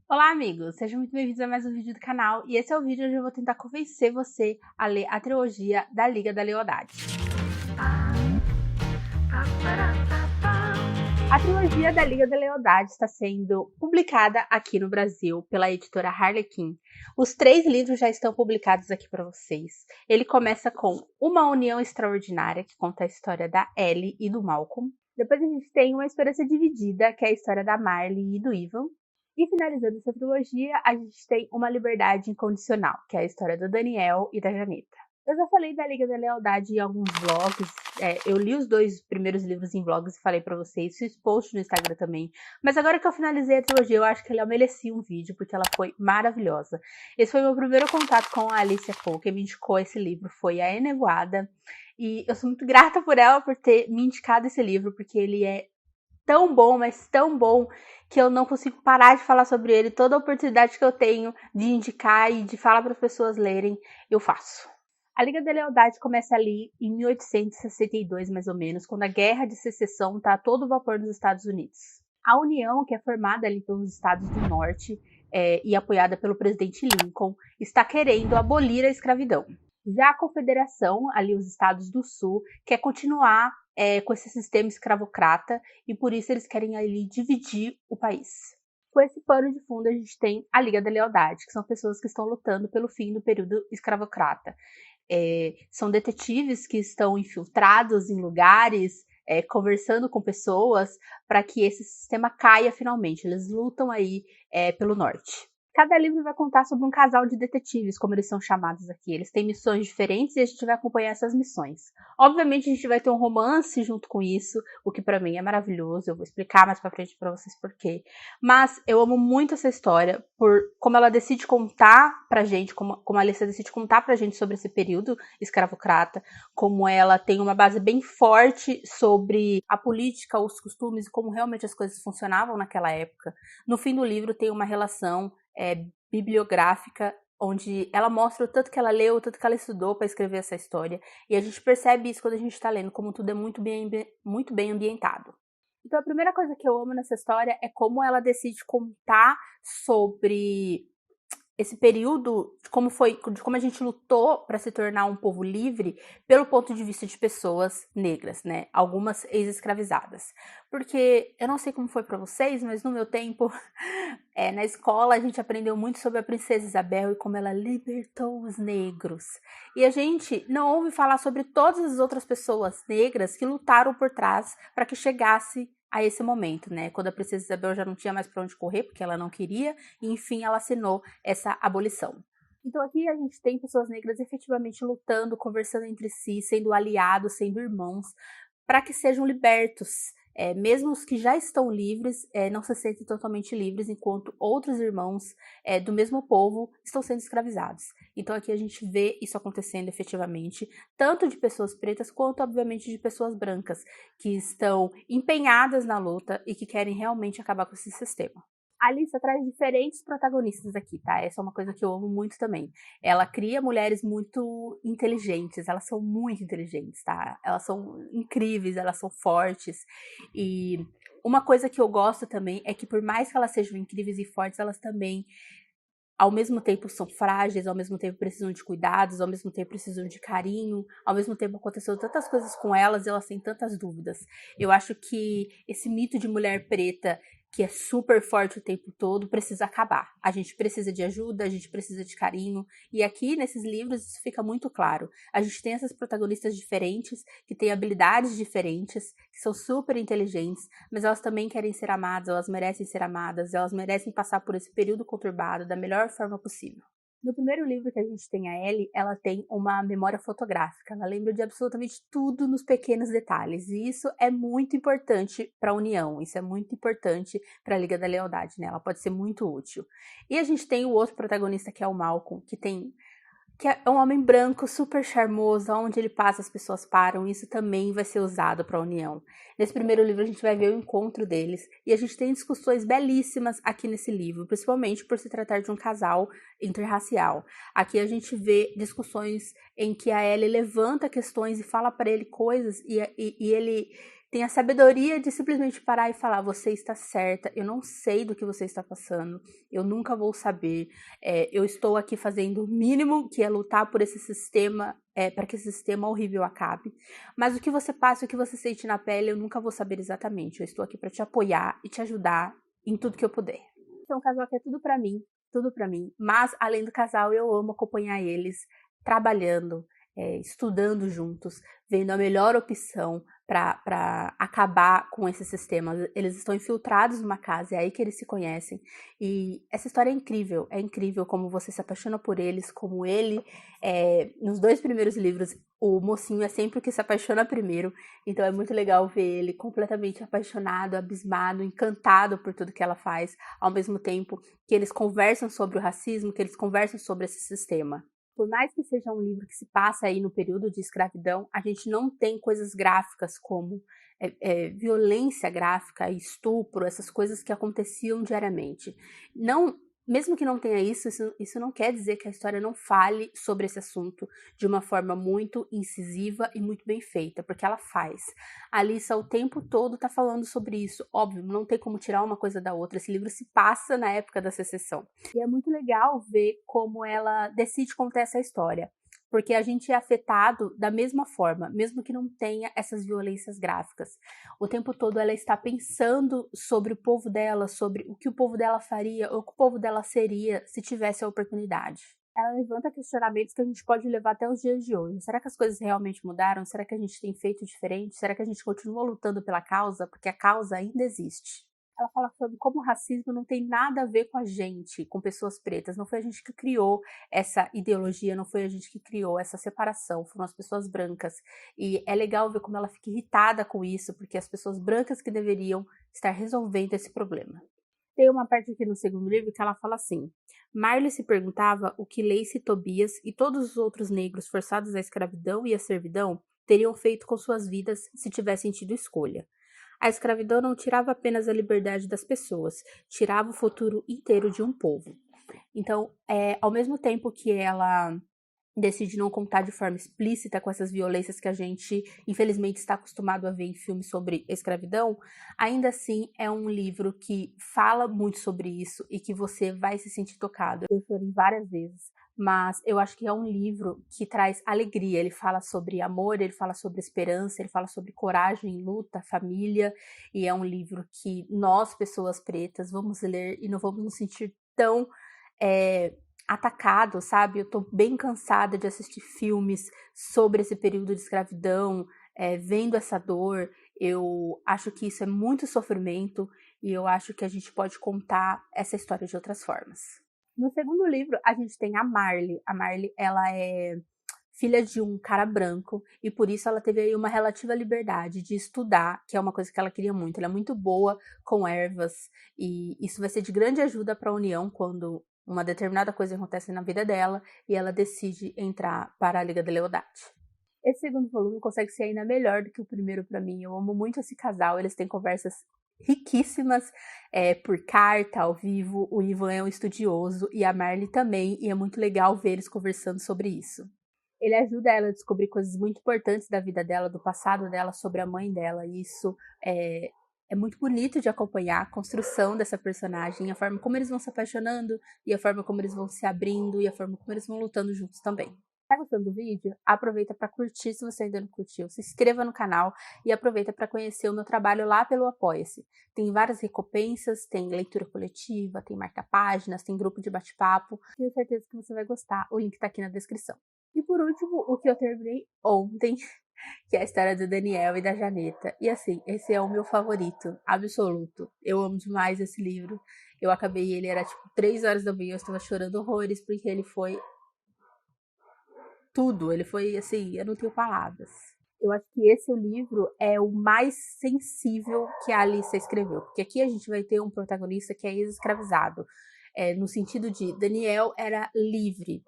Olá, amigos! Sejam muito bem-vindos a mais um vídeo do canal. E esse é o vídeo onde eu vou tentar convencer você a ler a trilogia da Liga da Lealdade. A trilogia da Liga da Lealdade está sendo publicada aqui no Brasil pela editora Harlequin. Os 3 livros já estão publicados aqui para vocês. Ele começa com Uma União Extraordinária, que conta a história da Ellie e do Malcolm. Depois a gente tem Uma Esperança Dividida, que é a história da Marley e do Ivan. E finalizando essa trilogia, a gente tem Uma Liberdade Incondicional, que é a história do Daniel e da Janeta. Eu já falei da Liga da Lealdade em alguns vlogs, eu li os 2 primeiros livros em vlogs e falei pra vocês, fiz post no Instagram também, mas agora que eu finalizei a trilogia, eu acho que ela merecia um vídeo, porque ela foi maravilhosa. Esse foi meu primeiro contato com a Alicia Cole, quem me indicou esse livro foi a Enevoada, e eu sou muito grata por ela por ter me indicado esse livro, porque ele é tão bom, mas tão bom, que eu não consigo parar de falar sobre ele. Toda oportunidade que eu tenho de indicar e de falar para as pessoas lerem, eu faço. A Liga da Lealdade começa ali em 1862, mais ou menos, quando a Guerra de Secessão está a todo vapor nos Estados Unidos. A União, que é formada ali pelos estados do Norte e apoiada pelo presidente Lincoln, está querendo abolir a escravidão. Já a Confederação, ali os estados do Sul, quer continuar com esse sistema escravocrata e por isso eles querem ali dividir o país. Com esse pano de fundo a gente tem a Liga da Lealdade, que são pessoas que estão lutando pelo fim do período escravocrata. São detetives que estão infiltrados em lugares, conversando com pessoas para que esse sistema caia finalmente. Eles lutam aí pelo norte. Cada livro vai contar sobre um casal de detetives, como eles são chamados aqui. Eles têm missões diferentes e a gente vai acompanhar essas missões. Obviamente a gente vai ter um romance junto com isso, o que pra mim é maravilhoso. Eu vou explicar mais pra frente pra vocês por quê. Mas eu amo muito essa história, por como ela decide contar pra gente, como a Alicia decide contar pra gente sobre esse período escravocrata, como ela tem uma base bem forte sobre a política, os costumes e como realmente as coisas funcionavam naquela época. No fim do livro tem uma relação bibliográfica, onde ela mostra o tanto que ela leu, o tanto que ela estudou para escrever essa história, e a gente percebe isso quando a gente está lendo, como tudo é muito bem ambientado. Então a primeira coisa que eu amo nessa história é como ela decide contar sobre esse período, de como a gente lutou para se tornar um povo livre pelo ponto de vista de pessoas negras, né? Algumas ex-escravizadas. Porque eu não sei como foi para vocês, mas no meu tempo, na escola a gente aprendeu muito sobre a princesa Isabel e como ela libertou os negros. E a gente não ouve falar sobre todas as outras pessoas negras que lutaram por trás para que chegasse a esse momento, né? Quando a princesa Isabel já não tinha mais para onde correr, porque ela não queria, e enfim ela assinou essa abolição. Então aqui a gente tem pessoas negras efetivamente lutando, conversando entre si, sendo aliados, sendo irmãos, para que sejam libertos. Mesmo os que já estão livres, não se sentem totalmente livres, enquanto outros irmãos do mesmo povo estão sendo escravizados. Então aqui a gente vê isso acontecendo efetivamente, tanto de pessoas pretas quanto, obviamente, de pessoas brancas, que estão empenhadas na luta e que querem realmente acabar com esse sistema. A Alicia traz diferentes protagonistas aqui, tá? Essa é uma coisa que eu amo muito também. Ela cria mulheres muito inteligentes, elas são muito inteligentes, tá? Elas são incríveis, elas são fortes. E uma coisa que eu gosto também é que por mais que elas sejam incríveis e fortes, elas também ao mesmo tempo são frágeis, ao mesmo tempo precisam de cuidados, ao mesmo tempo precisam de carinho, ao mesmo tempo aconteceu tantas coisas com elas e elas têm tantas dúvidas. Eu acho que esse mito de mulher preta que é super forte o tempo todo precisa acabar. A gente precisa de ajuda, a gente precisa de carinho, e aqui nesses livros isso fica muito claro. A gente tem essas protagonistas diferentes, que têm habilidades diferentes, que são super inteligentes, mas elas também querem ser amadas, elas merecem passar por esse período conturbado da melhor forma possível. No primeiro livro que a gente tem a Ellie, ela tem uma memória fotográfica, ela lembra de absolutamente tudo nos pequenos detalhes, e isso é muito importante para a União, isso é muito importante para a Liga da Lealdade, né? Ela pode ser muito útil. E a gente tem o outro protagonista que é o Malcolm, que é um homem branco super charmoso, onde ele passa as pessoas param, e isso também vai ser usado para a União. Nesse primeiro livro a gente vai ver o encontro deles, e a gente tem discussões belíssimas aqui nesse livro, principalmente por se tratar de um casal interracial. Aqui a gente vê discussões em que a Ellie levanta questões e fala para ele coisas, e ele tem a sabedoria de simplesmente parar e falar: você está certa, eu não sei do que você está passando, eu nunca vou saber, eu estou aqui fazendo o mínimo, que é lutar por esse sistema, para que esse sistema horrível acabe, mas o que você passa, o que você sente na pele, eu nunca vou saber exatamente, eu estou aqui para te apoiar e te ajudar em tudo que eu puder. Então, o casal aqui é tudo pra mim, mas além do casal, eu amo acompanhar eles trabalhando, estudando juntos, vendo a melhor opção para acabar com esse sistema. Eles estão infiltrados numa casa, é aí que eles se conhecem. E essa história é incrível como você se apaixona por eles, como ele, nos 2 primeiros livros, o mocinho é sempre o que se apaixona primeiro, então é muito legal ver ele completamente apaixonado, abismado, encantado por tudo que ela faz, ao mesmo tempo que eles conversam sobre o racismo, que eles conversam sobre esse sistema. Por mais que seja um livro que se passa aí no período de escravidão, a gente não tem coisas gráficas como violência gráfica, estupro, essas coisas que aconteciam diariamente. Não, mesmo que não tenha isso não quer dizer que a história não fale sobre esse assunto de uma forma muito incisiva e muito bem feita, porque ela faz. A Alissa o tempo todo tá falando sobre isso. Óbvio, não tem como tirar uma coisa da outra. Esse livro se passa na época da secessão. E é muito legal ver como ela decide contar essa história. Porque a gente é afetado da mesma forma, mesmo que não tenha essas violências gráficas. O tempo todo ela está pensando sobre o povo dela, sobre o que o povo dela faria, ou o que o povo dela seria se tivesse a oportunidade. Ela levanta questionamentos que a gente pode levar até os dias de hoje. Será que as coisas realmente mudaram? Será que a gente tem feito diferente? Será que a gente continua lutando pela causa? Porque a causa ainda existe. Ela fala sobre como o racismo não tem nada a ver com a gente, com pessoas pretas. Não foi a gente que criou essa ideologia, não foi a gente que criou essa separação, foram as pessoas brancas. E é legal ver como ela fica irritada com isso, porque as pessoas brancas que deveriam estar resolvendo esse problema. Tem uma parte aqui no segundo livro que ela fala assim: Marley se perguntava o que Lacey, Tobias e todos os outros negros forçados à escravidão e à servidão teriam feito com suas vidas se tivessem tido escolha. A escravidão não tirava apenas a liberdade das pessoas, tirava o futuro inteiro de um povo. Então, ao mesmo tempo que ela decide não contar de forma explícita com essas violências que a gente, infelizmente, está acostumado a ver em filmes sobre escravidão, ainda assim é um livro que fala muito sobre isso e que você vai se sentir tocado. Eu chorei várias vezes, mas eu acho que é um livro que traz alegria. Ele fala sobre amor, ele fala sobre esperança, ele fala sobre coragem, luta, família, e é um livro que nós, pessoas pretas, vamos ler e não vamos nos sentir tão atacado, sabe? Eu tô bem cansada de assistir filmes sobre esse período de escravidão, vendo essa dor. Eu acho que isso é muito sofrimento e eu acho que a gente pode contar essa história de outras formas. No segundo livro, a gente tem a Marley. A Marley, ela é filha de um cara branco e por isso ela teve aí uma relativa liberdade de estudar, que é uma coisa que ela queria muito. Ela é muito boa com ervas e isso vai ser de grande ajuda para a União quando uma determinada coisa acontece na vida dela e ela decide entrar para a Liga da Lealdade. Esse segundo volume consegue ser ainda melhor do que o primeiro para mim. Eu amo muito esse casal, eles têm conversas riquíssimas por carta, ao vivo. O Ivan é um estudioso e a Marley também, e é muito legal ver eles conversando sobre isso. Ele ajuda ela a descobrir coisas muito importantes da vida dela, do passado dela, sobre a mãe dela, e isso é muito bonito de acompanhar a construção dessa personagem, a forma como eles vão se apaixonando, e a forma como eles vão se abrindo, e a forma como eles vão lutando juntos também. Tá gostando do vídeo? Aproveita para curtir se você ainda não curtiu, se inscreva no canal e aproveita para conhecer o meu trabalho lá pelo Apoia-se. Tem várias recompensas, tem leitura coletiva, tem marca-páginas, tem grupo de bate-papo. Tenho certeza que você vai gostar, o link tá aqui na descrição. E por último, o que eu terminei ontem, que é a história do Daniel e da Janeta. E assim, esse é o meu favorito, absoluto. Eu amo demais esse livro. Eu acabei ele, era tipo 3 horas da manhã, eu estava chorando horrores, porque ele foi tudo. Ele foi assim, eu não tenho palavras. Eu acho que esse livro é o mais sensível que a Alissa escreveu. Porque aqui a gente vai ter um protagonista que é ex-escravizado. No sentido de, Daniel era livre.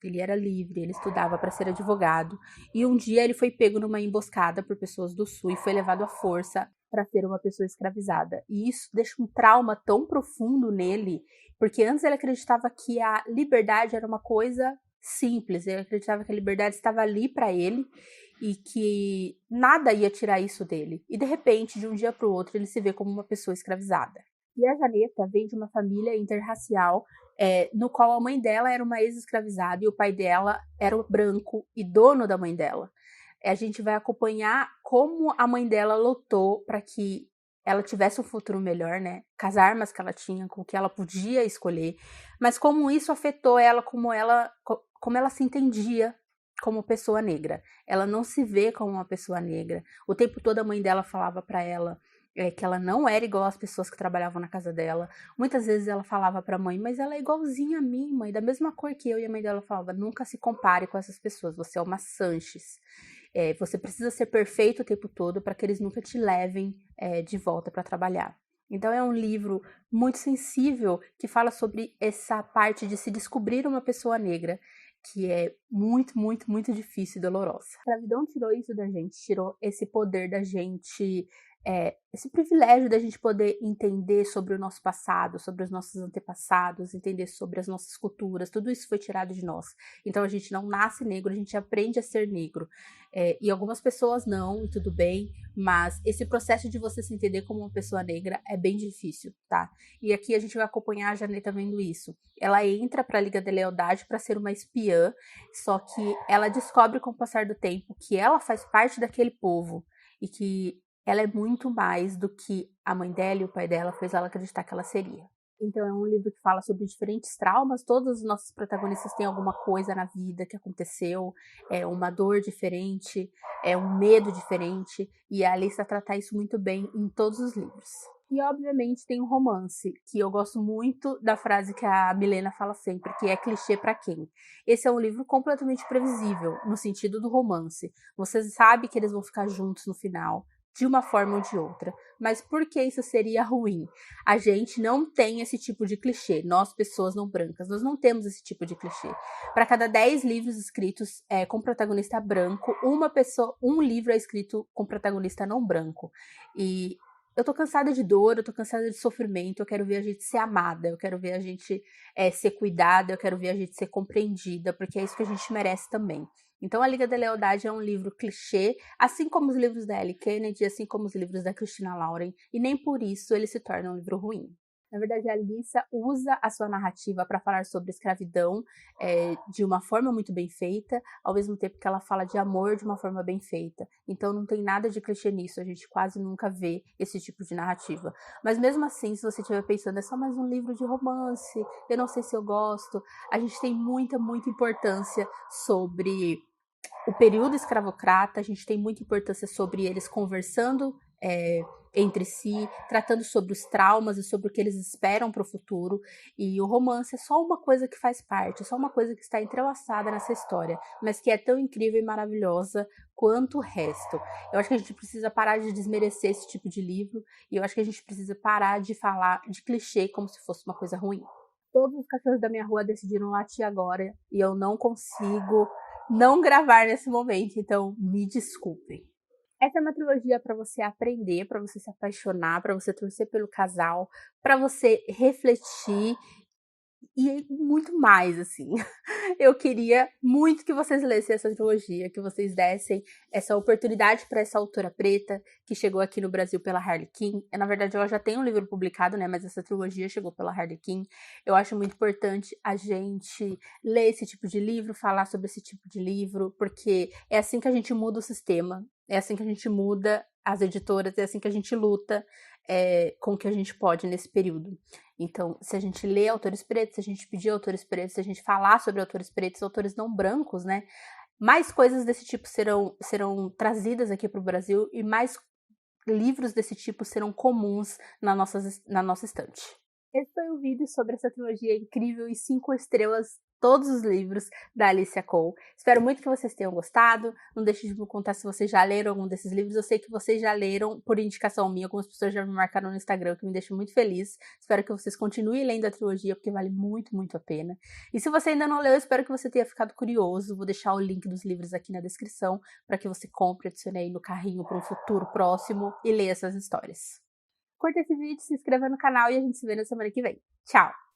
Ele era livre, ele estudava para ser advogado. E um dia ele foi pego numa emboscada por pessoas do Sul e foi levado à força para ser uma pessoa escravizada. E isso deixa um trauma tão profundo nele, porque antes ele acreditava que a liberdade era uma coisa simples, ele acreditava que a liberdade estava ali para ele, e que nada ia tirar isso dele. E de repente, de um dia para o outro, ele se vê como uma pessoa escravizada. E a Janeta vem de uma família interracial, no qual a mãe dela era uma ex-escravizada e o pai dela era o branco e dono da mãe dela. A gente vai acompanhar como a mãe dela lutou para que ela tivesse um futuro melhor, né? Com as armas que ela tinha, com o que ela podia escolher, mas como isso afetou ela, como ela se entendia como pessoa negra. Ela não se vê como uma pessoa negra. O tempo todo a mãe dela falava para ela que ela não era igual às pessoas que trabalhavam na casa dela. Muitas vezes ela falava pra mãe, mas ela é igualzinha a mim, mãe, da mesma cor que eu. E a mãe dela falava, nunca se compare com essas pessoas, você é uma Sanches. Você precisa ser perfeito o tempo todo para que eles nunca te levem de volta para trabalhar. Então é um livro muito sensível que fala sobre essa parte de se descobrir uma pessoa negra, que é muito, muito, muito difícil e dolorosa. A escravidão tirou isso da gente, tirou esse poder da gente, esse privilégio da gente poder entender sobre o nosso passado, sobre os nossos antepassados, entender sobre as nossas culturas, tudo isso foi tirado de nós. Então a gente não nasce negro, a gente aprende a ser negro. E algumas pessoas não, e tudo bem, mas esse processo de você se entender como uma pessoa negra é bem difícil, tá? E aqui a gente vai acompanhar a Janeta vendo isso. Ela entra para a Liga da Lealdade para ser uma espiã, só que ela descobre com o passar do tempo que ela faz parte daquele povo e que ela é muito mais do que a mãe dela e o pai dela fez ela acreditar que ela seria. Então é um livro que fala sobre diferentes traumas, todos os nossos protagonistas têm alguma coisa na vida que aconteceu, uma dor diferente, um medo diferente, e a Alice trata isso muito bem em todos os livros. E obviamente tem um romance, que eu gosto muito da frase que a Milena fala sempre, que é clichê pra quem? Esse é um livro completamente previsível, no sentido do romance. Você sabe que eles vão ficar juntos no final, de uma forma ou de outra. Mas por que isso seria ruim? A gente não tem esse tipo de clichê. Nós, pessoas não brancas, nós não temos esse tipo de clichê. Para cada 10 livros escritos com protagonista branco, um livro é escrito com protagonista não branco. E eu tô cansada de dor, eu tô cansada de sofrimento, eu quero ver a gente ser amada, eu quero ver a gente ser cuidada, eu quero ver a gente ser compreendida, porque é isso que a gente merece também. Então, A Liga da Lealdade é um livro clichê, assim como os livros da Ellie Kennedy, assim como os livros da Christina Lauren, e nem por isso ele se torna um livro ruim. Na verdade, a Alissa usa a sua narrativa para falar sobre escravidão de uma forma muito bem feita, ao mesmo tempo que ela fala de amor de uma forma bem feita. Então não tem nada de clichê nisso, a gente quase nunca vê esse tipo de narrativa. Mas mesmo assim, se você estiver pensando, é só mais um livro de romance, eu não sei se eu gosto, a gente tem muita, muita importância sobre o período escravocrata, a gente tem muita importância sobre eles conversando entre si, tratando sobre os traumas e sobre o que eles esperam para o futuro. E o romance é só uma coisa que faz parte, é só uma coisa que está entrelaçada nessa história, mas que é tão incrível e maravilhosa quanto o resto. Eu acho que a gente precisa parar de desmerecer esse tipo de livro, e eu acho que a gente precisa parar de falar de clichê como se fosse uma coisa ruim. Todos os cachorros da minha rua decidiram latir agora, e eu não consigo não gravar nesse momento, então me desculpem. Essa é uma trilogia para você aprender, para você se apaixonar, para você torcer pelo casal, para você refletir e muito mais, assim. Eu queria muito que vocês lessem essa trilogia, que vocês dessem essa oportunidade para essa autora preta que chegou aqui no Brasil pela Harlequin. Na verdade, ela já tem um livro publicado, né? Mas essa trilogia chegou pela Harlequin. Eu acho muito importante a gente ler esse tipo de livro, falar sobre esse tipo de livro, porque é assim que a gente muda o sistema, é assim que a gente muda as editoras, é assim que a gente luta com o que a gente pode nesse período. Então, se a gente lê autores pretos, se a gente pedir autores pretos, se a gente falar sobre autores pretos, autores não brancos, né? Mais coisas desse tipo serão trazidas aqui para o Brasil e mais livros desse tipo serão comuns na nossa estante. Esse foi o vídeo sobre essa trilogia incrível e 5 estrelas, todos os livros da Alicia Cole. Espero muito que vocês tenham gostado. Não deixe de me contar se vocês já leram algum desses livros. Eu sei que vocês já leram por indicação minha. Algumas pessoas já me marcaram no Instagram, que me deixa muito feliz. Espero que vocês continuem lendo a trilogia, porque vale muito, muito a pena. E se você ainda não leu, eu espero que você tenha ficado curioso. Vou deixar o link dos livros aqui na descrição para que você compre, adicione aí no carrinho para um futuro próximo e leia essas histórias. Curta esse vídeo, se inscreva no canal e a gente se vê na semana que vem. Tchau!